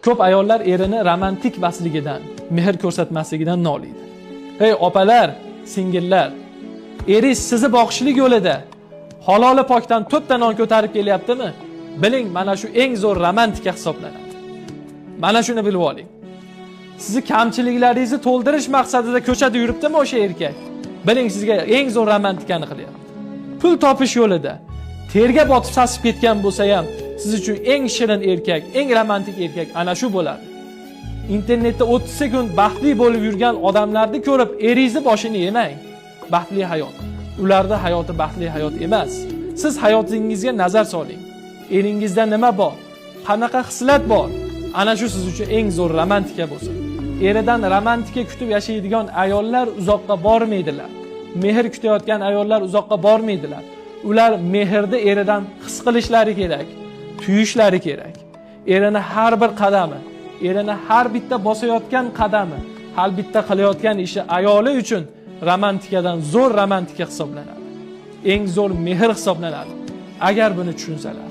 Ko'p ayollar erini romantik emasligidan, mehr ko'rsatmasligidan noliydi. Hey opalar, singillar, eringiz sizni boqishlik yo'lida haloli pokdan to'rtta non ko'tarib kelyaptimi? Biling, mana shu eng zo'r romantika hisoblanadi. Mana shuni bilib oling. Sizni kamchiliklaringizni to'ldirish maqsadida ko'chada yuribdimi o'sha erkak? Biling, sizga eng zo'r romantikani qilyapti. Pul topish yo'lida terga botib sasib ketgan bo'lsa ham, siz uchun eng shirin erkak, eng romantik erkak ana shu bo'ladi. Internetda 30 sekund baxtli bo'lib yurgan odamlarni ko'rib, eringizni boshini yemang. Baxtli hayot. Ularda hayoti baxtli hayot emas. Siz hayotingizga nazar soling. Eringizda nima bor? Qanaqa xislat bor? Ana shu siz uchun eng zo'r romantika bo'lsin. Eridan romantika kutib yashaydigan ayollar uzoqqa bormaydilar. Mehr kutayotgan ayollar uzoqqa bormaydilar. Ular mehrni eridan his qilishlari kerak, tuyishlari kerak. Erini har bir qadami, erini har bitta bosayotgan qadami, har bitta qilayotgan ishi ayoli uchun romantikadan zo'r romantika hisoblanadi. Eng zo'r mehr hisoblanadi. Agar buni tushunsalar.